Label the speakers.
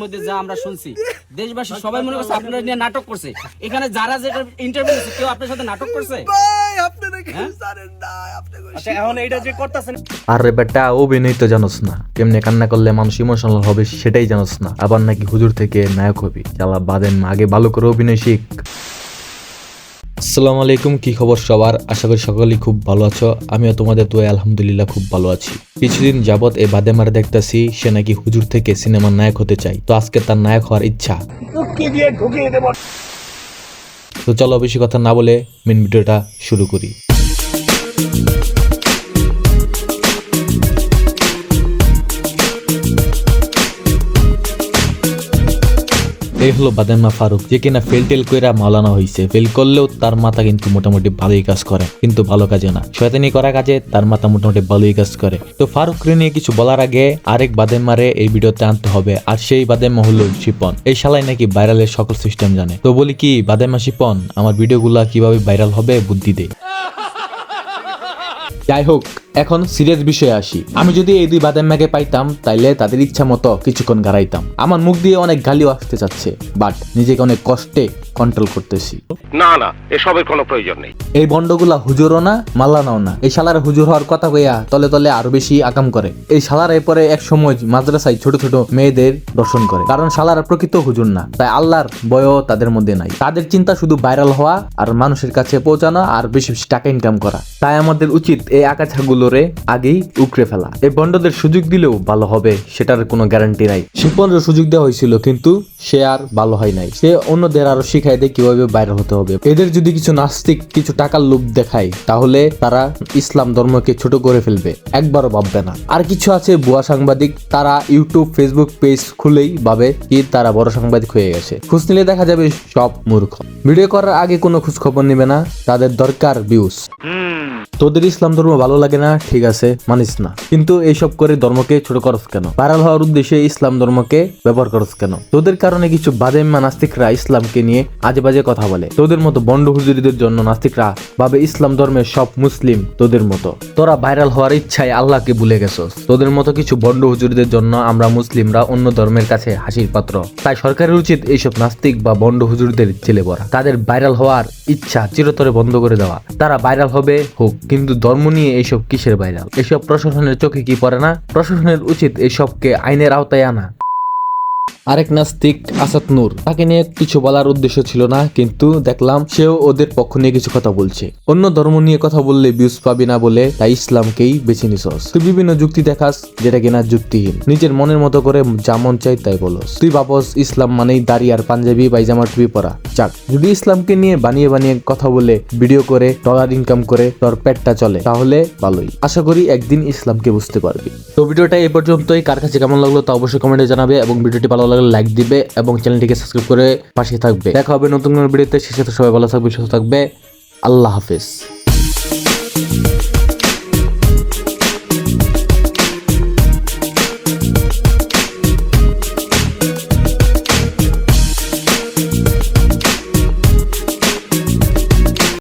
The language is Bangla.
Speaker 1: মধ্যে যা আমরা শুনছি, দেশবাসী সবাই মনে করছে আপনারা নিয়ে নাটক করছে। এখানে যারা যেটা ইন্টারভিউ দিচ্ছে কেউ আপনার সাথে নাটক করছে?
Speaker 2: ভাই আপনারা কি জানেন না?
Speaker 3: আচ্ছা এখন এইটা যে করতেছেন,
Speaker 4: আরে বেটা অভিনয় তো জানোস না, কেমনে কান্না করলে মানুষ ইমোশনাল হবে সেটাই জানোস না, আবার নাকি হুজুর থেকে নায়ক হবি। চালা বাদেন, আগে ভালো করে অভিনয় শিখ। আসসালামু আলাইকুম, কি খবর সবার? আশা করি সকলেই খুব ভালো আছো। আমিও তোমাদের দোয়ায় আলহামদুলিল্লাহ খুব ভালো আছি। কিছুদিন যাবত এই বাদেমারে দেখতেছি সে নাকি হুজুর থেকে সিনেমার নায়ক হতে চাই, তো আজকে তার নায়ক হওয়ার ইচ্ছা। তো চলো বেশি কথা না বলে মেন ভিডিওটা শুরু করি। এই হলো বাদেমা ফারুক, যে কিনা ফেল টেল কইরা মাওলানা হইছে। ফেল করলেও তার মাথা কিন্তু মোটামুটি ভালোই কাজ করে, কিন্তু ভালো কাজে না, শয়তানি করা কাজে তার মাথা মোটামুটি ভালোই কাজ করে। তো ফারুককে নিয়ে কিছু বলার আগে আরেক বাদেমারে এই ভিডিওতে আনতে হবে, আর সেই বাদেমা হলো শিপন। এই শালাই নাকি ভাইরালের সকল সিস্টেম জানে। তো বলি কি বাদেমা শিপন, আমার ভিডিওগুলা কিভাবে ভাইরাল হবে বুদ্ধি দে। যাই হোক, এখন সিরিয়াস বিষয়ে আসি। আমি যদি এই দুই বাদেমাকে পাইতাম তাইলে তাদের ইচ্ছা মতো কিছুক্ষণ গাড়াইতাম। আমার মুখ দিয়ে অনেক গালিও আসতে চাচ্ছে, বাট নিজেকে অনেক কষ্টে কন্ট্রোল করতেছি।
Speaker 3: না না এসবের কোনো প্রয়োজন নেই।
Speaker 4: এই বন্ডগুলা হুজুরও না মাল্লানাও না। এই শালারা হুজুর হওয়ার কথা কইয়া তলে তলে আরো বেশি আকাম করে। এই শালারা এরপরে এক সময় মাদ্রাসায় ছোট ছোট মেয়েদের দর্শন করে, কারণ শালারা প্রকৃত হুজুর না, তাই আল্লাহর ভয়ও তাদের মধ্যে নাই। তাদের চিন্তা শুধু ভাইরাল হওয়া আর মানুষের কাছে পৌঁছানো আর বেশি বেশি টাকা ইনকাম করা। তাই আমাদের উচিত এই আগাছাগুলোরে আগেই উকড়ে ফেলা। এই বন্ডদের সুযোগ দিলেও ভালো হবে সেটার কোনো গ্যারান্টি নাই। শিপনের সুযোগ দেওয়া হয়েছিল, কিন্তু সে আর ভালো হয় নাই। সে অন্যদের আরো শিখাই দেয় কিভাবে ভাইরাল হতে হবে। এদের যদি কিছু নাস্তিক কিছু টাকার লোভ দেখায় তাহলে তারা ইসলাম ধর্মকে ছোট করে ফেলবে, একবারও ভাববে না। আর কিছু আছে ভুয়া সাংবাদিক, তারা ইউটিউব ফেসবুক পেজ খুলেই ভাবে কি তারা বড় সাংবাদিক হয়ে গেছে। খোঁজ নিলে দেখা যাবে সব মূর্খ। ভিডিও করার আগে কোনো খোঁজ খবর নেবে না, তাদের দরকার ভিউজ। তোদের ইসলাম ধর্ম ভালো লাগে না, ঠিক আছে মানিস না, কিন্তু এইসব করে ধর্মকে ছোট করস কেন? ভাইরাল হওয়ার উদ্দেশ্যে ইসলাম ধর্মকে ব্যবহার করস কেন? তোদের কারণে কিছু বাদেমা নাস্তিকরা ইসলামকে নিয়ে আজে বাজে কথা বলে। তোদের মতো বন্ড হুজুরিদের জন্য নাস্তিকরা ভাবে ইসলাম ধর্মের সব মুসলিম তোদের মতো। তোরা ভাইরাল হওয়ার ইচ্ছায় আল্লাহকে ভুলে গেছস। তোদের মতো কিছু বন্ড হুজুরিদের জন্য আমরা মুসলিমরা অন্য ধর্মের কাছে হাসির পাত্র। তাই সরকারের উচিত এইসব নাস্তিক বা বন্ড হুজুরদের ছেলে বড়া, তাদের ভাইরাল হওয়ার ইচ্ছা চিরতরে বন্ধ করে দেওয়া। তারা ভাইরাল হবে হোক, কিন্তু ধর্ম নিয়ে এইসব কিসের ভাইরাল? এসব প্রশাসনের চোখে কি পড়ে না? প্রশাসনের উচিত এইসবকে আইনের আওতায় আনা। আরেক নাস্তিক আসাদ নূর, তাকে নিয়ে কিছু বলার উদ্দেশ্য ছিল না, কিন্তু দেখলাম সেও ওদের পক্ষ নিয়ে কিছু কথা বলছে। অন্য ধর্ম নিয়ে কথা বললে ভিউজ পাবি না বলে তাই ইসলামকেই বেছে নিছস। তুই বিভিন্ন যুক্তি দেখাস যেটা কিনা যুক্তিহীন। নিজের মনের মতো করে যা মন চাই তাই বলস। তুই ভাবস ইসলাম মানেই দাড়ি আর পাঞ্জাবি পায়জামা টুপি পরা। যাক, যদি ইসলামকে নিয়ে বানিয়ে বানিয়ে কথা বলে ভিডিও করে ডলার ইনকাম করে তোর পেটটা চলে তাহলে ভালোই। আশা করি একদিন ইসলামকে বুঝতে পারবি। তো ভিডিওটা এই পর্যন্তই। কার কাছে কেমন লাগলো তা অবশ্যই কমেন্টে জানাবে, এবং ভিডিওটি ভালো লাগলে লাইক দিবে এবং চ্যানেলটিকে সাবস্ক্রাইব করে পাশে থাকবে। দেখা হবে নতুন কোনো ভিডিওতে। সে সাথে সবাই ভালো থাকবে, সুস্থ থাকবে। আল্লাহ হাফেজ।